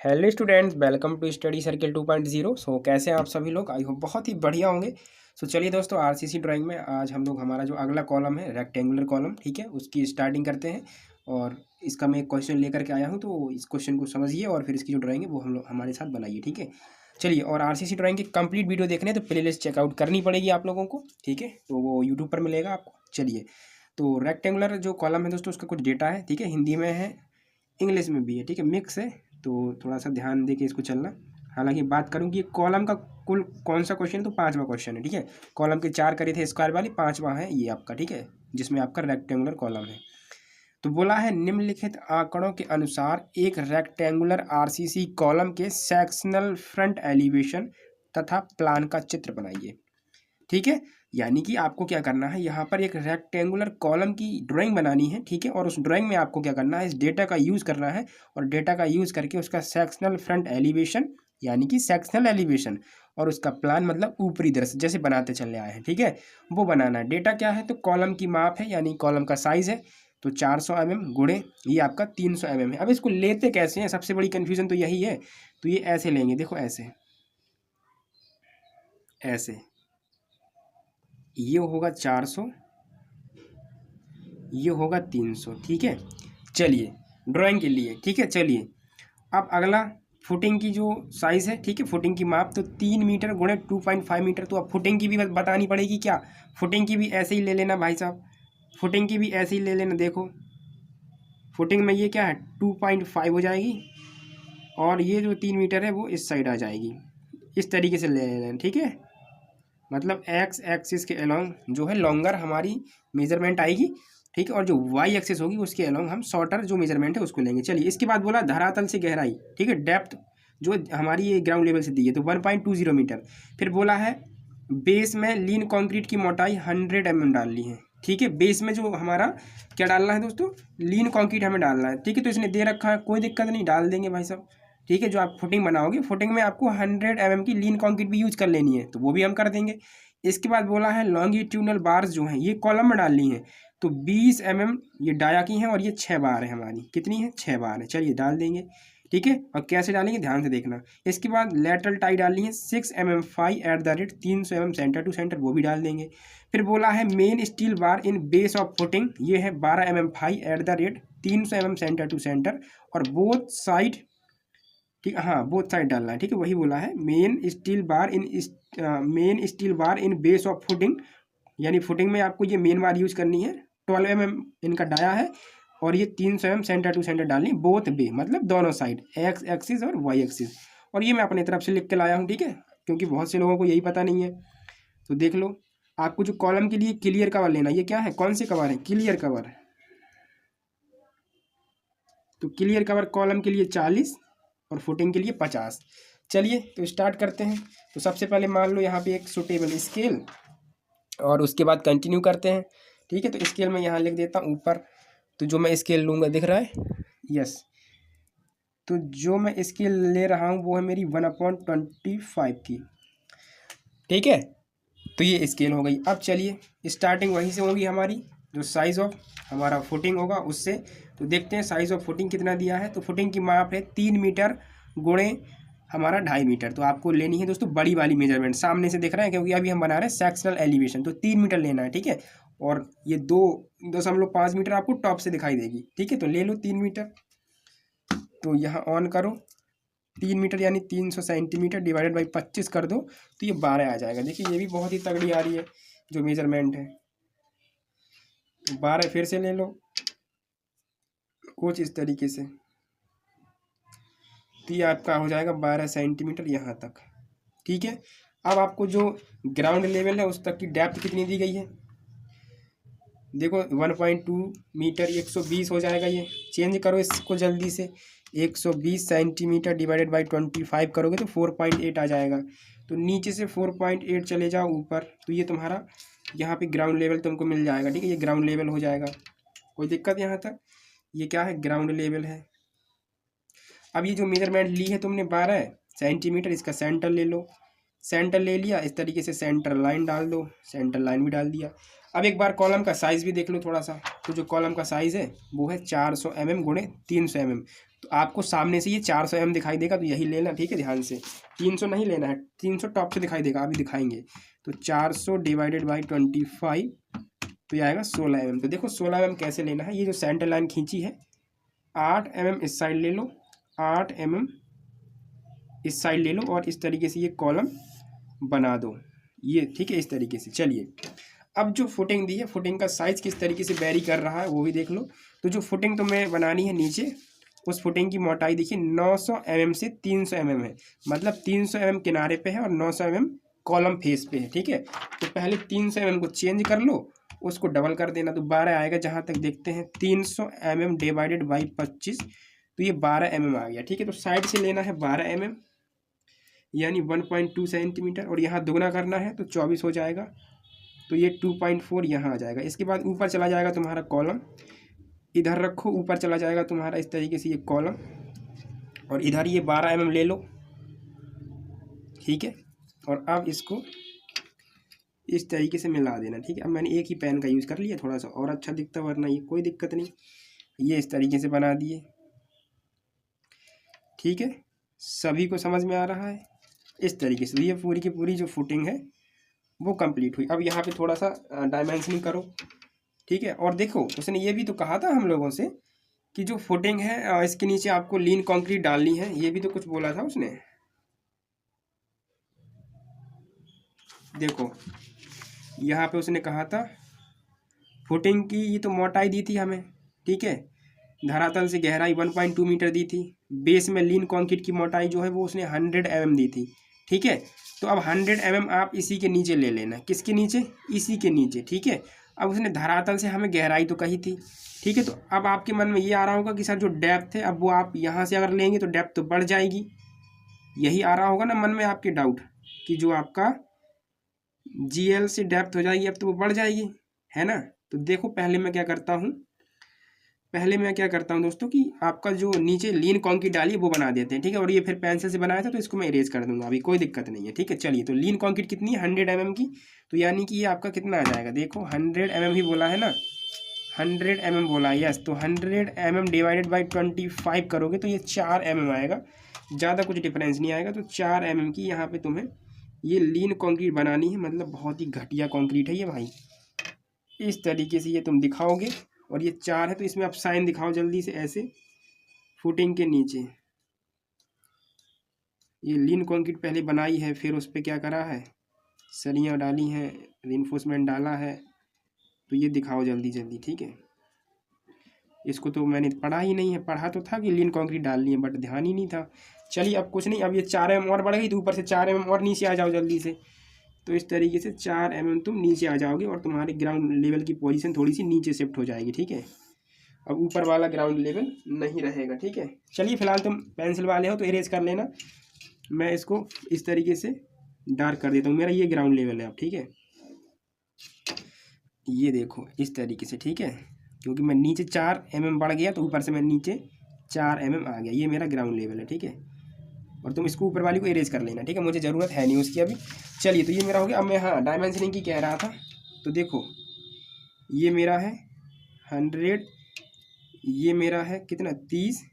Hello students, welcome to study circle 2.0। सो कैसे हैं आप सभी लोग? आई होप बहुत ही बढ़िया होंगे। सो चलिए दोस्तों, आरसीसी ड्राइंग में आज हम लोग हमारा जो अगला कॉलम है रेक्टेंगुलर कॉलम, ठीक है, उसकी स्टार्टिंग करते हैं। और इसका मैं एक क्वेश्चन लेकर के आया हूँ, तो इस क्वेश्चन को समझिए और फिर इसकी जो ड्राइंग है वो हम लोग हमारे साथ बनाइए, ठीक है। चलिए, और आरसीसी ड्राइंग की कंप्लीट वीडियो देखने हैं तो प्लेलिस्ट चेकआउट करनी पड़ेगी आप लोगों को, ठीक है, तो वो यूट्यूब पर मिलेगा आपको। चलिए, तो रेक्टेंगुलर जो कॉलम है दोस्तों, उसका कुछ डेटा है, ठीक है, हिंदी में है, इंग्लिश में भी है, ठीक है, मिक्स है। तो थोड़ा सा ध्यान दे के इसको चलना। हालांकि बात करूँ कि कॉलम का कुल कौन सा क्वेश्चन है, तो पांचवा क्वेश्चन है, ठीक है। कॉलम के चार करे थे स्क्वायर वाली, पांचवा है ये आपका, ठीक है, जिसमें आपका रेक्टेंगुलर कॉलम है। तो बोला है निम्नलिखित आंकड़ों के अनुसार एक रेक्टेंगुलर आरसीसी कॉलम के सेक्शनल फ्रंट एलिवेशन तथा प्लान का चित्र बनाइए, ठीक है। यानी कि आपको क्या करना है, यहाँ पर एक रेक्टेंगुलर कॉलम की ड्राइंग बनानी है, ठीक है, और उस ड्राइंग में आपको क्या करना है, इस डेटा का यूज़ करना है और डेटा का यूज़ करके उसका सेक्शनल फ्रंट एलिवेशन यानी कि सेक्शनल एलिवेशन और उसका प्लान मतलब ऊपरी दृश्य जैसे बनाते चले आए हैं, ठीक है, वो बनाना है। डेटा क्या है, तो कॉलम की माप है यानी कॉलम का साइज़ है, तो 400 mm गुणे ये आपका 300 mm है। अब इसको लेते कैसे हैं, सबसे बड़ी कन्फ्यूज़न तो यही है। तो ये ऐसे लेंगे, देखो ऐसे ऐसे, ये होगा 400, ये होगा 300, ठीक है। चलिए, ड्राइंग के लिए, ठीक है। चलिए, अब अगला फुटिंग की जो साइज़ है, ठीक है, फुटिंग की माप तो 3 मीटर गुणे 2.5 मीटर। तो अब फुटिंग की भी बतानी पड़ेगी क्या, फुटिंग की भी ऐसे ही ले लेना भाई साहब, फुटिंग की भी ऐसे ही ले लेना। देखो, फुटिंग में ये क्या है 2.5 हो जाएगी और ये जो 3 मीटर है वो इस साइड आ जाएगी, इस तरीके से ले लेना, ठीक है। मतलब एक्स एक्सिस के अलोंग जो है लॉन्गर हमारी मेजरमेंट आएगी, ठीक है, और जो वाई एक्सिस होगी उसके अलोंग हम शॉर्टर जो मेजरमेंट है उसको लेंगे। चलिए, इसके बाद बोला धरातल से गहराई, ठीक है, डेप्थ जो हमारी ये ग्राउंड लेवल से दी है तो 1.20 मीटर। फिर बोला है बेस में लीन कंक्रीट की मोटाई 100 mm डालनी है, ठीक है। बेस में जो हमारा क्या डालना है दोस्तों, लीन कंक्रीट हमें डालना है, ठीक है। तो इसने दे रखा है, कोई दिक्कत नहीं, डाल देंगे भाई साहब, ठीक है। जो आप फुटिंग बनाओगे, फुटिंग में आपको 100 mm की लीन कंक्रीट भी यूज कर लेनी है, तो वो भी हम कर देंगे। इसके बाद बोला है लॉन्गिट्यूडनल बार्स जो हैं ये कॉलम में डालनी है, तो 20 mm ये डाया की हैं और ये 6 बार है हमारी, कितनी है, 6 बार है। चलिए, डाल देंगे, ठीक है। और कैसे डालेंगे ध्यान से देखना। इसके बाद लेटरल टाई डालनी है 6 mm phi at the rate 300 mm centre to centre, वो भी डाल देंगे। फिर बोला है main steel bar in base of footing, ये है 12 mm phi at the rate 300 mm centre to centre और बोथ साइड, ठीक, हाँ बोथ साइड डालना है, ठीक है, वही बोला है main steel bar in base of footing, यानी फुटिंग में आपको ये मेन बार यूज करनी है। 12 mm इनका डाया है और ये 300 mm सेंटर टू सेंटर डालनी, बोथ बे मतलब दोनों साइड, एक्स एक्सिस और वाई एक्सिस। और ये मैं अपनी तरफ से लिख के लाया हूँ, ठीक है, क्योंकि बहुत से लोगों को यही पता नहीं है। तो देख लो, आपको जो कॉलम के लिए क्लियर कवर लेना, ये क्या है, कौन से कवर है, क्लियर कवर। तो क्लियर कवर कॉलम के लिए 40 और फुटिंग के लिए 50। चलिए, तो स्टार्ट करते हैं। तो सबसे पहले मान लो यहाँ पे एक सुटेबल स्केल और उसके बाद कंटिन्यू करते हैं, ठीक है। तो स्केल में यहाँ लिख देता हूँ ऊपर, तो जो मैं स्केल लूँगा दिख रहा है, यस, तो जो मैं स्केल ले रहा हूँ वो है मेरी 1/25 की, ठीक है। तो ये स्केल हो गई। अब चलिए, स्टार्टिंग वहीं से होगी हमारी, जो साइज़ ऑफ हमारा फुटिंग होगा उससे। तो देखते हैं साइज़ ऑफ फुटिंग कितना दिया है। तो फुटिंग की माप है 3 मीटर गुणे हमारा 2.5 मीटर। तो आपको लेनी है दोस्तों बड़ी वाली मेजरमेंट, सामने से दिख रहा है क्योंकि अभी हम बना रहे हैं सेक्शनल एलिवेशन, तो 3 मीटर लेना है, ठीक है। और ये 2.5 मीटर आपको टॉप से दिखाई देगी, ठीक है। तो ले लो 3 मीटर, तो यहाँ ऑन करो, 3 मीटर यानी 300 सेंटीमीटर डिवाइडेड बाई 25 कर दो, तो ये 12 आ जाएगा। देखिए, ये भी बहुत ही तगड़ी आ रही है जो मेजरमेंट है। 12 फिर से ले लो कुछ इस तरीके से, तो ये आपका हो जाएगा 12 सेंटीमीटर यहाँ तक, ठीक है। अब आपको जो ग्राउंड लेवल है उस तक की डेप्थ कितनी दी गई है, देखो 1.2 मीटर 120 हो जाएगा। ये चेंज करो इसको जल्दी से, 120 सेंटीमीटर डिवाइडेड बाई 25 करोगे तो 4.8 आ जाएगा। तो नीचे से 4.8 चले जाओ ऊपर, तो ये तुम्हारा यहाँ पे ग्राउंड लेवल तुमको मिल जाएगा, ठीक है। ये ग्राउंड लेवल हो जाएगा, कोई दिक्कत यहाँ तक, ये क्या है, ग्राउंड लेवल है। अब ये जो मेजरमेंट ली है तुमने 12 सेंटीमीटर, इसका सेंटर ले लो, सेंटर ले लिया, इस तरीके से सेंटर लाइन डाल दो, सेंटर लाइन भी डाल दिया। अब एक बार कॉलम का साइज़ भी देख लो थोड़ा सा। तो जो कॉलम का साइज़ है वो है 400 mm गुणे 300 mm। तो आपको सामने से ये 400 mm दिखाई देगा, तो यही लेना, ठीक है, ध्यान से। 300 नहीं लेना है, 300 टॉप से दिखाई देगा, अभी दिखाएंगे। तो 400 डिवाइडेड बाई 25, तो ये आएगा 16 mm। तो देखो 16 mm कैसे लेना है। ये जो सेंटर लाइन खींची है, 8 mm इस साइड ले लो, 8 mm इस साइड ले लो, और इस तरीके से ये कॉलम बना दो, ये ठीक है, इस तरीके से। चलिए अब जो फुटिंग दी है, फुटिंग का साइज़ किस तरीके से वेरी कर रहा है वो भी देख लो। तो जो फुटिंग तुम्हें बनानी है नीचे, उस फुटिंग की मोटाई देखिए 900 mm से 300 mm है, मतलब 300 mm किनारे पे है और 900 mm कॉलम फेस पे है, ठीक है। तो पहले 300 mm को चेंज कर लो, उसको डबल कर देना, तो 12 आएगा। जहाँ तक देखते हैं 300 mm डिवाइडेड बाई 25, तो ये 12 mm आ गया, ठीक है। तो साइड से लेना है 12 mm, यानी 1.2 सेंटीमीटर, और यहाँ दुगना करना है तो 24 हो जाएगा, तो ये 2.4 यहाँ आ जाएगा। इसके बाद ऊपर चला जाएगा तुम्हारा कॉलम, इधर रखो, ऊपर चला जाएगा तुम्हारा इस तरीके से ये कॉलम, और इधर ये 12 mm ले लो, ठीक है। और अब इसको इस तरीके से मिला देना, ठीक है। अब मैंने एक ही पेन का यूज़ कर लिया, थोड़ा सा और अच्छा दिखता, वरना ये कोई दिक्कत नहीं। ये इस तरीके से बना दिए, ठीक है। सभी को समझ में आ रहा है इस तरीके से। ये पूरी की पूरी जो फुटिंग है वो कंप्लीट हुई। अब यहाँ पे थोड़ा सा डायमेंशनिंग करो, ठीक है। और देखो उसने ये भी तो कहा था हम लोगों से कि जो फुटिंग है इसके नीचे आपको लीन कंक्रीट डालनी है, ये भी तो कुछ बोला था उसने। देखो यहाँ पे उसने कहा था फुटिंग की, ये तो मोटाई दी थी हमें, ठीक है। धरातल से गहराई 1.2 मीटर दी थी। बेस में लीन कंक्रीट की मोटाई जो है वो उसने 100 mm दी थी, ठीक है। तो अब 100 mm आप इसी के नीचे ले लेना। किसके नीचे? इसी के नीचे, ठीक है। अब उसने धरातल से हमें गहराई तो कही थी, ठीक है। तो अब आपके मन में ये आ रहा होगा कि सर जो डेप्थ है, अब वो आप यहाँ से अगर लेंगे तो डेप्थ तो बढ़ जाएगी, यही आ रहा होगा ना मन में आपके डाउट कि जो आपका GL से डेप्थ हो जाएगी अब तो वो बढ़ जाएगी, है ना। तो देखो पहले मैं क्या करता हूँ दोस्तों कि आपका जो नीचे लीन कंक्रीट डाली वो बना देते हैं, ठीक है। और ये फिर पेंसिल से बनाया था तो इसको मैं इरेज कर दूंगा, अभी कोई दिक्कत नहीं है, ठीक है। चलिए तो लीन कंक्रीट कितनी है? 100 mm की। तो यानी कि ये आपका कितना आ जाएगा, देखो 100 mm ही बोला है ना, 100 mm बोला है, यस। तो 100 mm डिवाइडेड बाई 25 करोगे तो ये 4 mm आएगा, ज़्यादा कुछ डिफरेंस नहीं आएगा। तो 4 mm की यहाँ पर तुम्हें ये लीन कंक्रीट बनानी है, मतलब बहुत ही घटिया कंक्रीट है ये भाई। इस तरीके से ये तुम दिखाओगे, और ये 4 है तो इसमें आप साइन दिखाओ जल्दी से, ऐसे फुटिंग के नीचे ये लीन कंक्रीट पहले बनाई है, फिर उस पर क्या करा है, सरियाँ डाली हैं, रिइंफोर्समेंट डाला है, तो ये दिखाओ जल्दी जल्दी, ठीक है। इसको तो मैंने पढ़ा ही नहीं है, पढ़ा तो था कि लीन कंक्रीट डालनी है, बट ध्यान ही नहीं था। चलिए अब कुछ नहीं, अब ये 4 mm और बढ़ गई तो ऊपर से 4 mm और नीचे आ जाओ जल्दी से। तो इस तरीके से 4 mm तुम नीचे आ जाओगे, और तुम्हारे ग्राउंड लेवल की पोजीशन थोड़ी सी नीचे शिफ्ट हो जाएगी, ठीक है। अब ऊपर वाला ग्राउंड लेवल नहीं रहेगा, ठीक है। चलिए फिलहाल तुम पेंसिल वाले हो तो इरेज कर लेना, मैं इसको इस तरीके से डार्क कर देता हूँ। मेरा ये ग्राउंड लेवल है अब, ठीक है। ये देखो इस तरीके से, ठीक है, क्योंकि मैं नीचे 4 mm बढ़ गया तो ऊपर से मैं नीचे 4 mm आ गया, ये मेरा ग्राउंड लेवल है, ठीक है। और तुम इसको ऊपर वाली को इरेज कर लेना, ठीक है, मुझे ज़रूरत है नहीं उसकी अभी। चलिए तो ये मेरा हो गया। अब मैं हाँ डायमेंशनिंग की कह रहा था, तो देखो ये मेरा है 100, ये मेरा है कितना 30,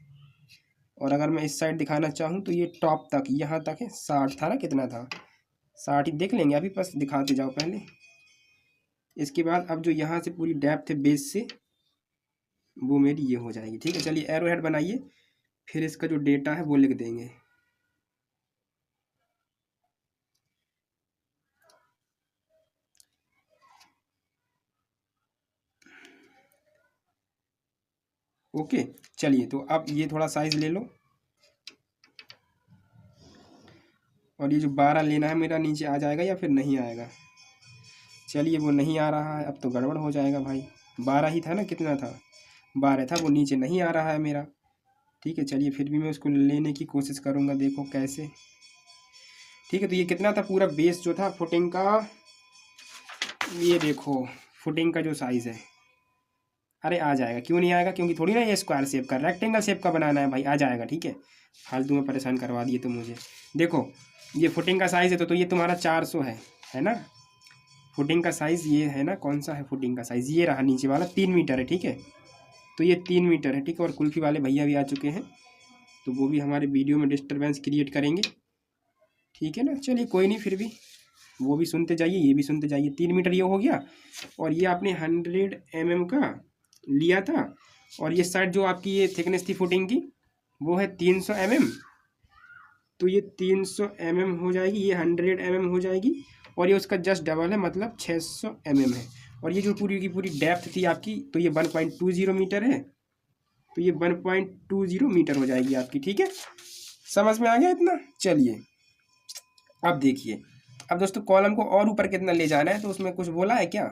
और अगर मैं इस साइड दिखाना चाहूँ तो ये टॉप तक यहाँ तक है 60 था ना, कितना था 60 ही देख लेंगे अभी, बस दिखाते जाओ पहले। इसके बाद अब जो यहाँ से पूरी डेप्थ है बेस से, वो मेरी ये हो जाएगी, ठीक है। चलिए एरो हेड बनाइए, फिर इसका जो डेटा है वो लिख देंगे। ओके चलिए, तो अब ये थोड़ा साइज ले लो, और ये जो 12 लेना है मेरा नीचे आ जाएगा या फिर नहीं आएगा? चलिए वो नहीं आ रहा है, अब तो गड़बड़ हो जाएगा भाई। 12 ही था ना, कितना था 12 था, वो नीचे नहीं आ रहा है मेरा, ठीक है। चलिए फिर भी मैं उसको लेने की कोशिश करूँगा, देखो कैसे, ठीक है। तो ये कितना था पूरा बेस जो था फुटिंग का, ये देखो फुटिंग का जो साइज़ है, अरे आ जाएगा, क्यों नहीं आएगा, क्योंकि थोड़ी ना ये स्क्वायर शेप का, रेक्टेंगल शेप का बनाना है भाई, आ जाएगा, ठीक है। फालतू में परेशान करवा दिए तो मुझे। देखो ये फुटिंग का साइज़ है तो ये तुम्हारा 400 है ना, फुटिंग का साइज़ ये है ना, कौन सा है फुटिंग का साइज़, ये रहा नीचे वाला 3 मीटर है, ठीक है। तो ये 3 मीटर है, ठीक है। और कुल्फ़ी वाले भैया भी आ चुके हैं, तो वो भी हमारे वीडियो में डिस्टर्बेंस क्रिएट करेंगे, ठीक है ना। चलिए कोई नहीं, फिर भी वो भी सुनते जाइए, ये भी सुनते जाइए। 3 मीटर ये हो गया। और ये आपने 100 mm का लिया था, और ये साइड जो आपकी ये थिकनेस थी फुटिंग की, वो है 300 mm। तो ये 300 mm हो जाएगी, ये 100 mm हो जाएगी, और ये उसका जस्ट डबल है, मतलब 600 mm है। और ये जो पूरी की पूरी डेप्थ थी आपकी, तो ये 1.20 मीटर है। तो ये 1.20 मीटर हो जाएगी आपकी, ठीक है। समझ में आ गया इतना। चलिए अब देखिए, अब दोस्तों कॉलम को और ऊपर कितना ले जाना है, तो उसमें कुछ बोला है क्या,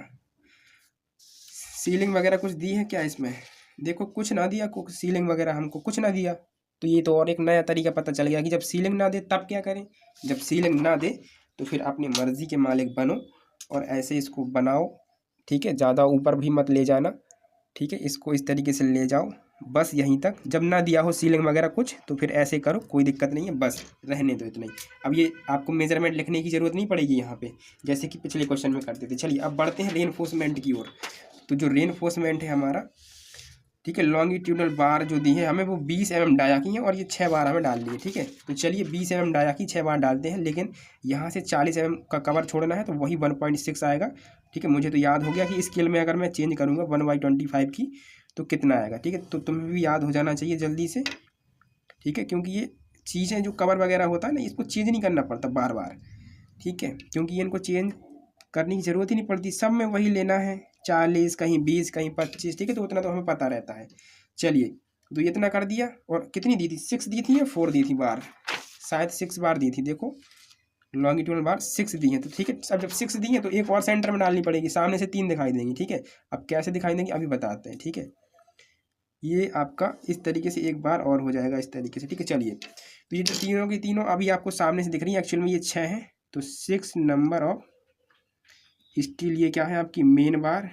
सीलिंग वगैरह कुछ दी है क्या इसमें? देखो कुछ ना दिया, कुछ सीलिंग वगैरह हमको कुछ ना दिया। तो ये तो और एक नया तरीका पता चल गया कि जब सीलिंग ना दे तब क्या करें। जब सीलिंग ना दे तो फिर अपनी मर्ज़ी के मालिक बनो और ऐसे इसको बनाओ, ठीक है। ज़्यादा ऊपर भी मत ले जाना, ठीक है। इसको इस तरीके से ले जाओ बस यहीं तक। जब ना दिया हो सीलिंग वगैरह कुछ, तो फिर ऐसे करो, कोई दिक्कत नहीं है, बस रहने दो इतना ही। अब ये आपको मेजरमेंट लिखने की ज़रूरत नहीं पड़ेगी यहाँ पे, जैसे कि पिछले क्वेश्चन में करते थे। चलिए अब बढ़ते हैं रेनफोर्समेंट की ओर। तो जो रेनफोर्समेंट है हमारा, ठीक है, लॉन्गिट्यूडनल बार जो दी है हमें, वो 20 mm डाया की है, और ये 6 बार हमें डाल दी है, ठीक है। तो चलिए 20 mm डाया की 6 बार डालते हैं, लेकिन यहाँ से 40 mm का कवर छोड़ना है, तो वही 1.6 आएगा, ठीक है। मुझे तो याद हो गया कि स्केल में अगर मैं चेंज करूँगा 1/25 की तो कितना आएगा, ठीक है। तो तुम्हें भी याद हो जाना चाहिए जल्दी से, ठीक है, क्योंकि ये चीज़ें जो कवर वगैरह होता है ना, इसको चेंज नहीं करना पड़ता बार बार, ठीक है, क्योंकि ये इनको चेंज करने की ज़रूरत ही नहीं पड़ती, सब में वही लेना है, 40 कहीं 20 कहीं 25, ठीक है। तो उतना तो हमें पता रहता है। चलिए तो इतना कर दिया, और कितनी दी थी, 6 दी थी या 4 दी थी बार, शायद 6 बार दी थी। देखो लॉन्गिट्यूडनल बार 6 दी हैं, तो ठीक है। अब जब 6 दी हैं तो एक और सेंटर में डालनी पड़ेगी, सामने से 3 दिखाई देंगी, ठीक है। अब कैसे दिखाई देंगी अभी बताते हैं, ठीक है। ये आपका इस तरीके से एक बार और हो जाएगा, इस तरीके से, ठीक है। चलिए तो ये जो तीनों की तीनों अभी आपको सामने से दिख रही है, एक्चुअल में ये 6 हैं। तो 6 नंबर ऑफ स्टील, ये क्या है आपकी मेन बार,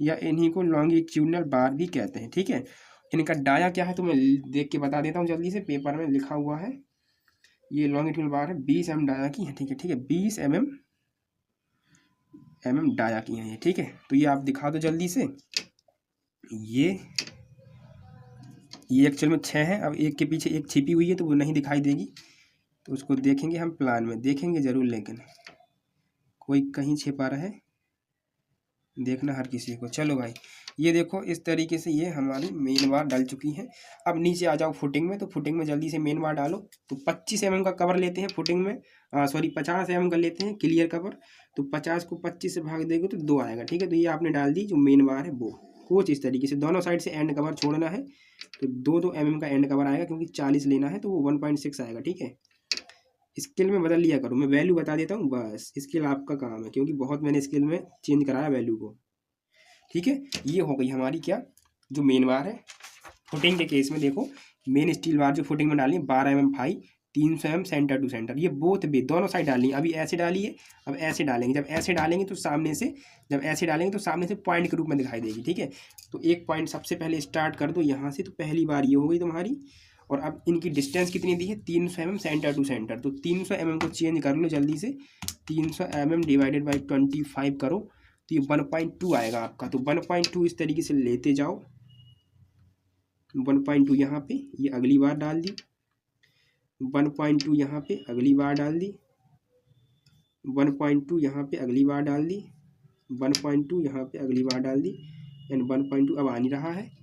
या इन्हीं को लॉन्गिट्यूडनल बार भी कहते हैं, ठीक है। इनका डाया क्या है तो मैं देख के बता देता हूँ जल्दी से, पेपर में लिखा हुआ है। ये लॉन्गिट्यूडनल बार है, 20 mm डाया की है, ठीक है, ठीक है। 20 mm डाया की है ये, ठीक है। तो ये आप दिखा दो जल्दी से। ये एक्चुअल में 6 है, अब एक के पीछे एक छिपी हुई है, तो वो नहीं दिखाई देगी, तो उसको देखेंगे हम, प्लान में देखेंगे ज़रूर, लेकिन कोई कहीं छिपा रहे, देखना हर किसी को। चलो भाई ये देखो इस तरीके से ये हमारी मेन बार डल चुकी है। अब नीचे आ जाओ फुटिंग में, तो फुटिंग में जल्दी से मेन बार डालो। तो 25 mm का कवर लेते हैं फुटिंग में, सॉरी 50 mm का लेते हैं क्लियर कवर। तो 50 को 25 से भाग देंगे तो 2 आएगा, ठीक है। तो ये आपने डाल दी जो मेन बार है वो, कुछ इस तरीके से दोनों साइड से एंड कवर छोड़ना है, तो 2-2 mm का एंड कवर आएगा, क्योंकि 40 लेना है तो वो 1.6 आएगा, ठीक है। स्केल में बदल लिया करो, मैं वैल्यू बता देता हूँ बस, स्केल आपका काम है, क्योंकि बहुत मैंने स्केल में चेंज कराया वैल्यू को, ठीक है। ये हो गई हमारी क्या, जो मेन बार है। फुटिंग के केस में देखो, मेन स्टील बार जो फुटिंग में डाली 12 mm phi, 300 mm centre to centre, ये बोथ भी दोनों साइड डालनी है। अभी ऐसे डालिए, अब ऐसे डालेंगे, जब ऐसे डालेंगे तो सामने से, जब ऐसे डालेंगे तो सामने से पॉइंट के रूप में दिखाई देगी, ठीक है। तो एक पॉइंट सबसे पहले स्टार्ट कर दो यहाँ से, तो पहली बार ये हो गई तुम्हारी। और अब इनकी डिस्टेंस कितनी दी है, 300 mm सेंटर टू सेंटर, तो 300 mm को चेंज कर लो जल्दी से, 300 mm डिवाइडेड बाई 25 करो, तो ये 1.2 आएगा आपका। तो 1.2 इस तरीके से लेते जाओ, 1.2 यहाँ पे, ये अगली बार डाल दी, 1.2 यहाँ पे अगली बार डाल दी, 1.2 यहाँ पे अगली बार डाल दी, 1.2 यहाँ पे अगली बार डाल दी, एंड 1.2 अब आ नहीं रहा है।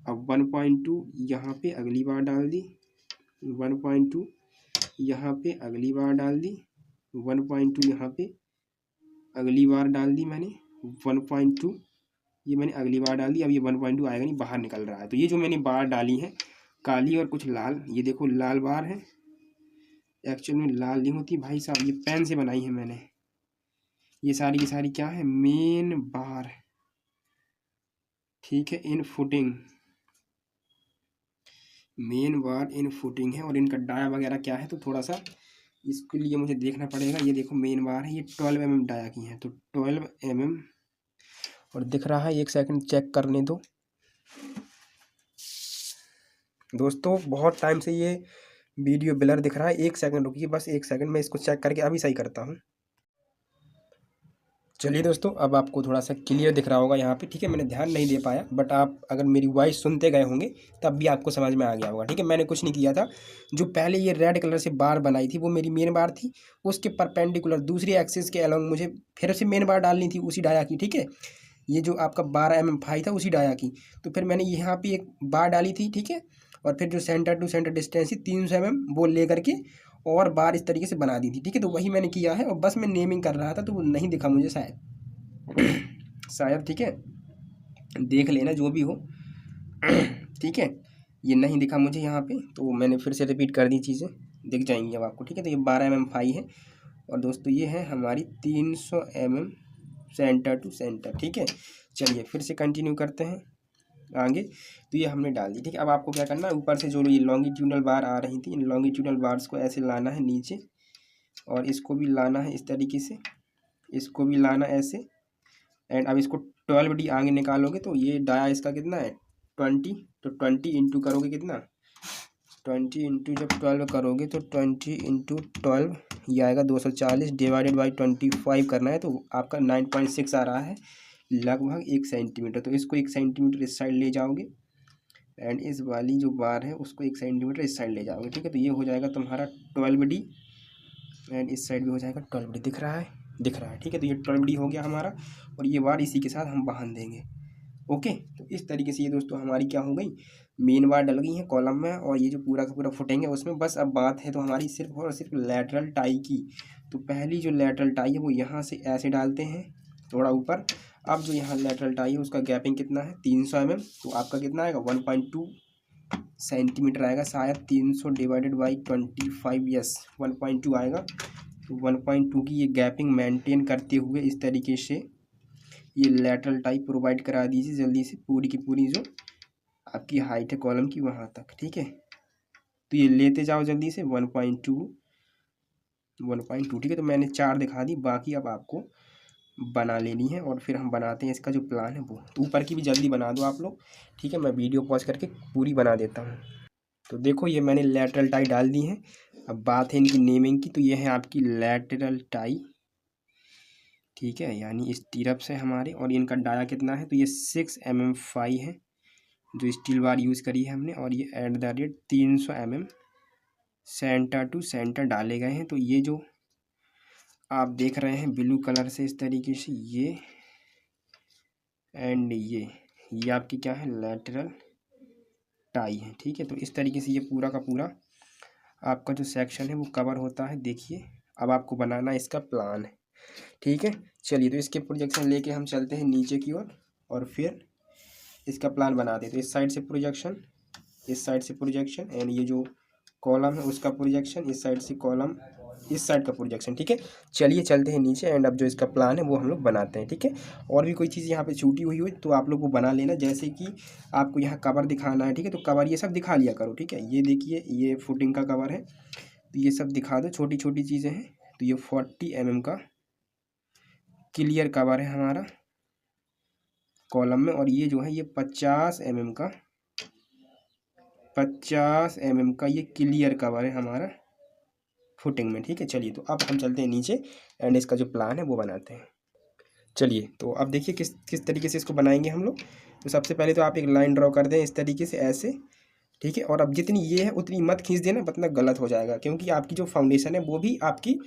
अब 1.2 यहाँ पे अगली बार डाल दी, 1.2 यहाँ पे अगली बार डाल दी, 1.2 यहाँ पे अगली बार डाल दी मैंने, 1.2 ये मैंने अगली बार डाल दी। अब ये 1.2 आएगा नहीं, बाहर निकल रहा है। तो ये जो मैंने बार डाली है काली और कुछ लाल, ये देखो लाल बार है, एक्चुअल में लाल नहीं होती भाई साहब, ये पेन से बनाई है मैंने। ये सारी की सारी क्या है, मेन बार, ठीक है, इन फुटिंग, मेन बार इन फुटिंग है। और इनका डाया वगैरह क्या है, तो थोड़ा सा इसके लिए मुझे देखना पड़ेगा। ये देखो मेन बार है, ये 12 mm डाया की है, तो 12 mm, और दिख रहा है, एक सेकंड चेक करने दो दोस्तों, बहुत टाइम से ये वीडियो ब्लर दिख रहा है। एक सेकंड रुकिए, बस एक सेकंड, मैं इसको चेक करके अभी सही करता हूँ। चलिए दोस्तों, अब आपको थोड़ा सा क्लियर दिख रहा होगा यहाँ पे, ठीक है। मैंने ध्यान नहीं दे पाया, बट आप अगर मेरी वॉइस सुनते गए होंगे तब भी आपको समझ में आ गया होगा, ठीक है। मैंने कुछ नहीं किया था। जो पहले ये रेड कलर से बार बनाई थी वो मेरी मेन बार थी। उसके परपेंडिकुलर दूसरी एक्सिस के अलोंग मुझे फिर से मेन बार डालनी थी उसी डाया की, ठीक है। ये जो आपका 12 mm फाई था उसी डाया की, तो फिर मैंने यहाँ पे एक बार डाली थी, ठीक है। और फिर जो सेंटर टू सेंटर डिस्टेंस थी 300 mm वो ले करके और बार इस तरीके से बना दी थी, ठीक है। तो वही मैंने किया है, और बस मैं नेमिंग कर रहा था तो वो नहीं दिखा मुझे शायद, ठीक है। देख लेना जो भी हो, ठीक है। ये नहीं दिखा मुझे यहाँ पे, तो मैंने फिर से रिपीट कर दी, चीज़ें दिख जाएंगी अब आपको, ठीक है। तो ये 12 mm फाई है, और दोस्तों ये है हमारी 300 mm सेंटर टू सेंटर, ठीक है। चलिए फिर से कंटिन्यू करते हैं आगे। तो ये हमने डाल दी, ठीक है। अब आपको क्या करना है, ऊपर से जो ये लॉन्गिट्यूडनल बार आ रही थी, इन लॉन्गिट्यूडनल बार्स को ऐसे लाना है नीचे, और इसको भी लाना है इस तरीके से, इसको भी लाना ऐसे। एंड अब इसको 12D आगे निकालोगे तो ये डाया इसका कितना है 20, तो 20 इंटू करोगे कितना 20 इंटू जब 12 करोगे तो 20 इंटू 12 ये आएगा 240 डिवाइडेड बाई 25 करना है, तो आपका 9.6 आ रहा है, लगभग 1 सेंटीमीटर। तो इसको 1 सेंटीमीटर इस साइड ले जाओगे, एंड इस वाली जो बार है उसको 1 सेंटीमीटर इस साइड ले जाओगे, ठीक है। तो ये हो जाएगा तुम्हारा 12D, एंड इस साइड भी हो जाएगा 12D, दिख रहा है, ठीक है। तो ये 12D हो गया हमारा, और ये बार इसी के साथ हम बांध देंगे, ओके। तो इस तरीके से ये दोस्तों हमारी क्या हो गई, मेन बार डल गई है कॉलम में, और ये जो पूरा का पूरा फुटेंगे उसमें। बस अब बात है तो हमारी सिर्फ और सिर्फ लैटरल टाई की। तो पहली जो लैटरल टाई है वो यहाँ से ऐसे डालते हैं थोड़ा ऊपर। अब जो यहाँ लैटरल टाई है उसका गैपिंग कितना है 300 mm, तो आपका कितना आएगा 1.2 सेंटीमीटर आएगा शायद। 300 डिवाइडेड बाई 25, यस 1.2 आएगा। तो 1.2 की ये गैपिंग मेंटेन करते हुए इस तरीके से ये लैटरल टाई प्रोवाइड करा दीजिए जल्दी से, पूरी की पूरी जो आपकी हाइट है कॉलम की वहाँ तक, ठीक है। तो ये लेते जाओ जल्दी से 1.2, ठीक है। तो मैंने 4 दिखा दी, बाकी अब आपको बना लेनी है, और फिर हम बनाते हैं इसका जो प्लान है वो। तो ऊपर की भी जल्दी बना दो आप लोग, ठीक है। मैं वीडियो पॉज करके पूरी बना देता हूँ। तो देखो ये मैंने लैटरल टाई डाल दी है। अब बात है इनकी नेमिंग की, तो ये है आपकी लैटरल टाई, ठीक है, यानी इस टीरप से हमारे। और इनका डाया कितना है, तो ये 6 mm फाई है जो स्टील बार यूज़ करी है हमने, और ये at the rate 300 mm centre to centre डाले गए हैं। तो ये जो आप देख रहे हैं ब्लू कलर से इस तरीके से, ये एंड ये आपकी क्या है लैटरल टाई है, ठीक है। तो इस तरीके से ये पूरा का पूरा आपका जो सेक्शन है वो कवर होता है। देखिए अब आपको बनाना इसका प्लान है, ठीक है। चलिए तो इसके प्रोजेक्शन लेके हम चलते हैं नीचे की ओर, और फिर इसका प्लान बनाते हैं। तो इस साइड से प्रोजेक्शन, इस साइड से प्रोजेक्शन, एंड ये जो कॉलम है उसका प्रोजेक्शन, इस साइड से कॉलम, इस साइड का प्रोजेक्शन, ठीक है। चलिए चलते हैं नीचे, एंड अब जो इसका प्लान है वो हम लोग बनाते हैं, ठीक है। और भी कोई चीज़ यहाँ पे छूटी हुई हो तो आप लोग वो बना लेना, जैसे कि आपको यहाँ कवर दिखाना है, ठीक है। तो कवर ये सब दिखा लिया करो, ठीक है। ये देखिए ये फुटिंग का कवर है, तो ये सब दिखा दो, छोटी छोटी चीज़ें हैं। तो ये 40 mm का क्लियर कवर है हमारा कॉलम में, और ये जो है ये 50 mm का, 50 mm का ये क्लियर कवर है हमारा फुटिंग में, ठीक है। चलिए तो अब हम चलते हैं नीचे, एंड इसका जो प्लान है वो बनाते हैं। चलिए तो अब देखिए किस किस तरीके से इसको बनाएंगे हम लोग। तो सबसे पहले तो आप एक लाइन ड्रॉ कर दें इस तरीके से ऐसे, ठीक है। और अब जितनी ये है उतनी मत खींच देना, वरना गलत हो जाएगा, क्योंकि आपकी जो फाउंडेशन है वो भी आपकी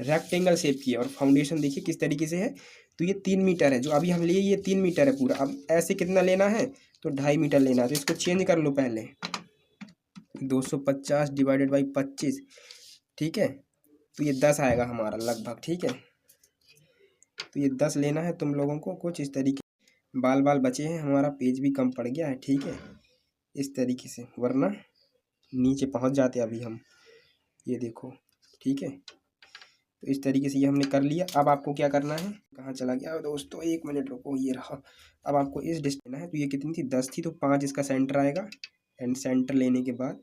रेक्टेंगल शेप की है। और फाउंडेशन देखिए किस तरीके से है, तो ये 3 मीटर है जो अभी हम लिए, ये 3 मीटर है पूरा। अब ऐसे कितना लेना है, तो 2.5 मीटर लेना है। तो इसको चेंज कर लो पहले, 250 डिवाइडेड बाई 25, ठीक है। तो ये 10 आएगा हमारा लगभग, ठीक है। तो ये 10 लेना है तुम लोगों को कुछ इस तरीके। बाल बाल बचे हैं, हमारा पेज भी कम पड़ गया है, ठीक है, इस तरीके से, वरना नीचे पहुंच जाते अभी हम, ये देखो, ठीक है। तो इस तरीके से ये हमने कर लिया। अब आपको क्या करना है, कहाँ चला गया दोस्तों, 1 मिनट रुको, ये रहा। अब आपको इस डिस्टेंस लेना है, तो ये कितनी थी 10 थी, तो 5 इसका सेंटर आएगा। एंड सेंटर लेने के बाद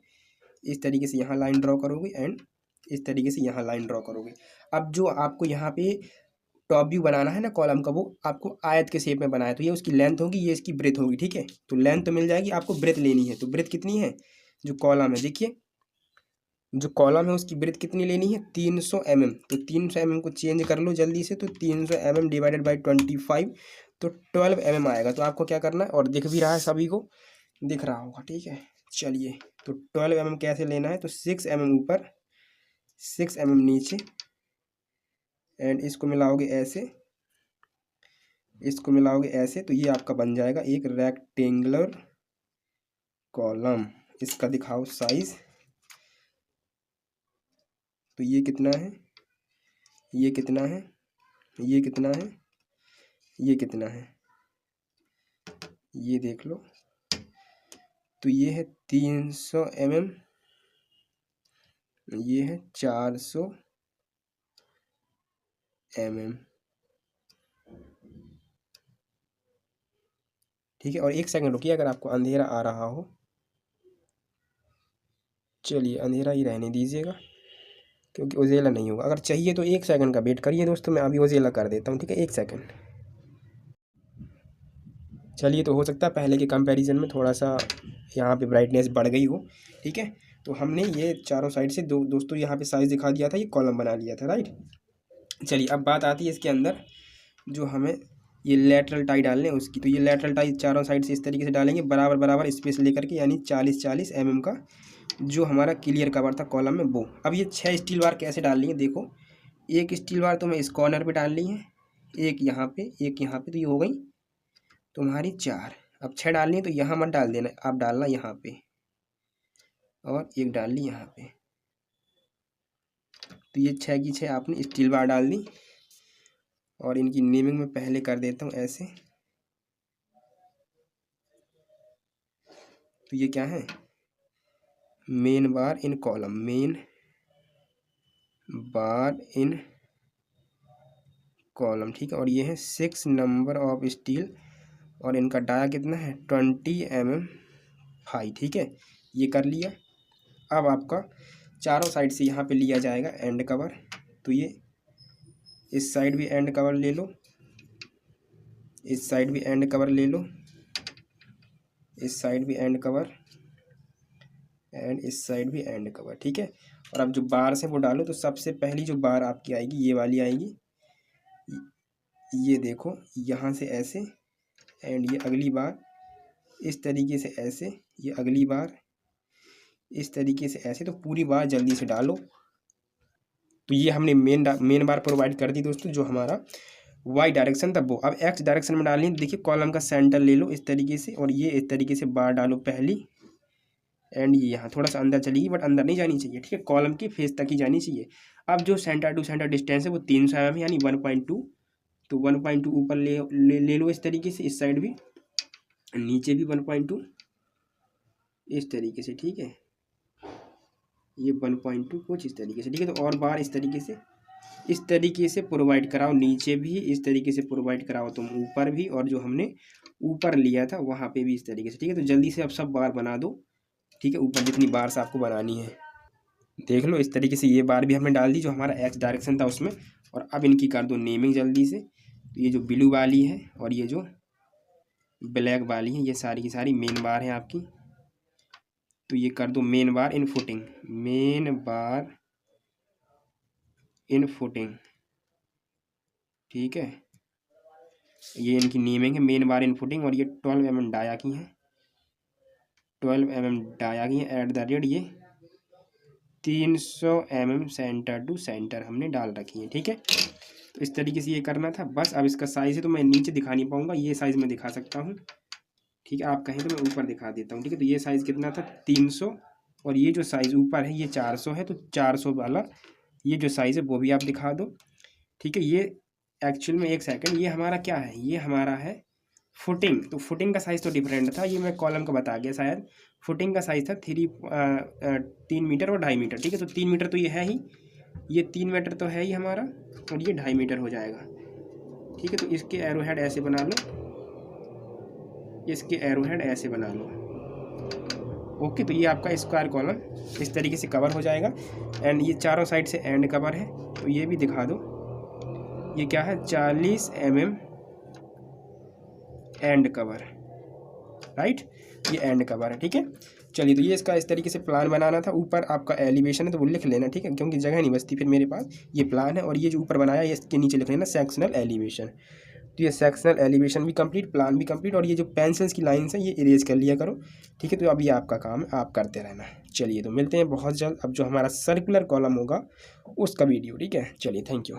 इस तरीके से यहाँ लाइन ड्रॉ करोगे, एंड इस तरीके से यहाँ लाइन ड्रॉ करोगे। अब जो आपको यहाँ पे टॉप व्यू बनाना है ना कॉलम का, वो आपको आयत के शेप में बनाया, तो ये उसकी लेंथ होगी, ये इसकी ब्रेथ होगी, ठीक है। तो लेंथ तो मिल जाएगी, आपको ब्रेथ लेनी है। तो ब्रेथ कितनी है, जो कॉलम है देखिए जो कॉलम है उसकी ब्रेथ कितनी लेनी है 300 mm। तो 300 mm को चेंज कर लो जल्दी से। तो 300 mm डिवाइडेड बाई 25 तो 12 mm आएगा। तो आपको क्या करना है, और दिख भी रहा है सभी को, दिख रहा होगा, ठीक है। चलिए, तो 12 mm कैसे लेना है, तो 6 mm ऊपर 6 mm नीचे, एंड इसको मिलाओगे ऐसे, इसको मिलाओगे ऐसे, तो ये आपका बन जाएगा एक रेक्टेंगुलर कॉलम। इसका दिखाओ साइज। तो ये कितना है, ये कितना है, ये कितना है, ये कितना है, ये देख लो। तो ये है 300 mm, ये है 400 mm, ठीक है। और 1 सेकंड रुकिए, अगर आपको अंधेरा आ रहा हो, चलिए अंधेरा ही रहने दीजिएगा क्योंकि उजेला नहीं होगा। अगर चाहिए तो 1 सेकंड का वेट करिए दोस्तों, मैं अभी उजेला कर देता हूँ, ठीक है। 1 सेकंड। चलिए, तो हो सकता है पहले के कंपैरिजन में थोड़ा सा यहाँ पे ब्राइटनेस बढ़ गई हो, ठीक है। तो हमने ये चारों साइड से दोस्तों यहाँ पे साइज़ दिखा दिया था, ये कॉलम बना लिया था, राइट। चलिए, अब बात आती है इसके अंदर जो हमें ये लेटरल टाई डालने हैं उसकी। तो ये लेटरल टाई चारों साइड से इस तरीके से डालेंगे, बराबर बराबर स्पेस लेकर के, यानी 40-40 mm का जो हमारा क्लियर कवर था कॉलम में वो। अब ये 6 स्टील बार कैसे डालनी है, देखो। एक स्टील बार तुम्हें इस कॉर्नर पे डालनी है, एक यहाँ पे, एक यहाँ पे, तो ये हो गई तुम्हारी 4। अब 6 डालनी है, तो यहाँ मत डाल देना, आप डालना यहाँ पे, और एक डाल ली यहाँ पे। तो ये 6 की 6 आपने स्टील बार डाल दी। और इनकी नेमिंग में पहले कर देता हूँ ऐसे। तो ये क्या है, मेन बार इन कॉलम, मेन बार इन कॉलम, ठीक है। और ये है 6 नंबर ऑफ स्टील, और इनका डाया कितना है 20 mm हाई, ठीक है। ये कर लिया। अब आपका चारों साइड से यहाँ पे लिया जाएगा एंड कवर। तो ये इस साइड भी एंड कवर ले लो, इस साइड भी एंड कवर ले लो, इस साइड भी एंड कवर, एंड इस साइड भी एंड कवर, ठीक है। और अब जो बार से वो डालो। तो सबसे पहली जो बार आपकी आएगी ये वाली आएगी, ये देखो यहाँ से ऐसे, एंड ये अगली बार इस तरीके से ऐसे, ये अगली बार इस तरीके से ऐसे। तो पूरी बार जल्दी से डालो। तो ये हमने मेन बार प्रोवाइड कर दी दोस्तों, जो हमारा वाई डायरेक्शन था वो। अब एक्स डायरेक्शन में डालनी है। देखिए कॉलम का सेंटर ले लो इस तरीके से, और ये इस तरीके से बार डालो पहली, एंड ये यहाँ थोड़ा सा अंदर चलेगी, बट अंदर नहीं जानी चाहिए, ठीक है। कॉलम की फेस तक ही जानी चाहिए। अब जो सेंटर टू सेंटर डिस्टेंस है वो 300 mm है, यानी 1.2। तो 1.2 ऊपर ले लो इस तरीके से, इस साइड भी, नीचे भी 1.2 इस तरीके से, ठीक है। ये 1.2 कुछ इस तरीके से, ठीक है। तो और बार इस तरीके से प्रोवाइड कराओ, नीचे भी इस तरीके से प्रोवाइड कराओ तुम, ऊपर भी, और जो हमने ऊपर लिया था वहाँ पे भी इस तरीके से, ठीक है। तो जल्दी से अब सब बार बना दो, ठीक है। ऊपर जितनी बार से आपको बनानी है देख लो। इस तरीके से ये बार भी हमने डाल दी जो हमारा एक्स डायरेक्शन था उसमें। और अब इनकी कर दो नेमिंग जल्दी से। तो ये जो ब्लू वाली है और ये जो ब्लैक वाली है, ये सारी की सारी मेन बार है आपकी। तो ये कर दो मेन बार इन फुटिंग, मेन बार इन फुटिंग, ठीक है। ये इनकी नेमिंग है, मेन बार इन फुटिंग। और ये 12 mm डाया की है, 12 mm डाया की है, एट द रेट ये 300 mm सेंटर टू सेंटर हमने डाल रखी है, ठीक है। तो इस तरीके से ये करना था बस। अब इसका साइज़ है तो मैं नीचे दिखा नहीं पाऊँगा, ये साइज़ में दिखा सकता हूँ, ठीक है। आप कहें तो मैं ऊपर दिखा देता हूँ, ठीक है। तो ये साइज़ कितना था 300, और ये जो साइज़ ऊपर है ये 400 है। तो 400 वाला ये जो साइज़ है वो भी आप दिखा दो, ठीक है। ये एक्चुअल में 1 सेकंड, ये हमारा क्या है, ये हमारा है फुटिंग। तो फुटिंग का साइज़ तो डिफरेंट था, ये मैं कॉलम का बता गया शायद। फुटिंग का साइज़ था 3 मीटर और 2.5 मीटर, ठीक है। तो 3 मीटर तो ये है ही, ये 3 मीटर तो है ही हमारा, और ये 2.5 मीटर हो जाएगा, ठीक है। तो इसके एरो हेड ऐसे बना लो, इसके एरो हेड ऐसे बना लो, ओके। तो ये आपका स्क्वायर कॉलम इस तरीके से कवर हो जाएगा। एंड ये चारों साइड से एंड कवर है, तो ये भी दिखा दो। ये क्या है 40 mm एंड कवर, राइट। ये एंड कवर है, ठीक है। चलिए, तो ये इसका इस तरीके से प्लान बनाना था। ऊपर आपका एलिवेशन है तो वो लिख लेना, ठीक है, क्योंकि जगह नहीं बचती फिर मेरे पास। ये प्लान है और ये जो ऊपर बनाया है इसके नीचे लिख लेना सेक्शनल एलिवेशन। तो ये सेक्शनल एलिवेशन भी कंप्लीट, प्लान भी कंप्लीट, और ये जो पेंसिल्स की लाइन्स हैं ये इरेज कर लिया करो, ठीक है। तो अब ये आपका काम है, आप करते रहना। चलिए, तो मिलते हैं बहुत जल्द अब जो हमारा सर्कुलर कॉलम होगा उसका वीडियो, ठीक है। चलिए, थैंक यू।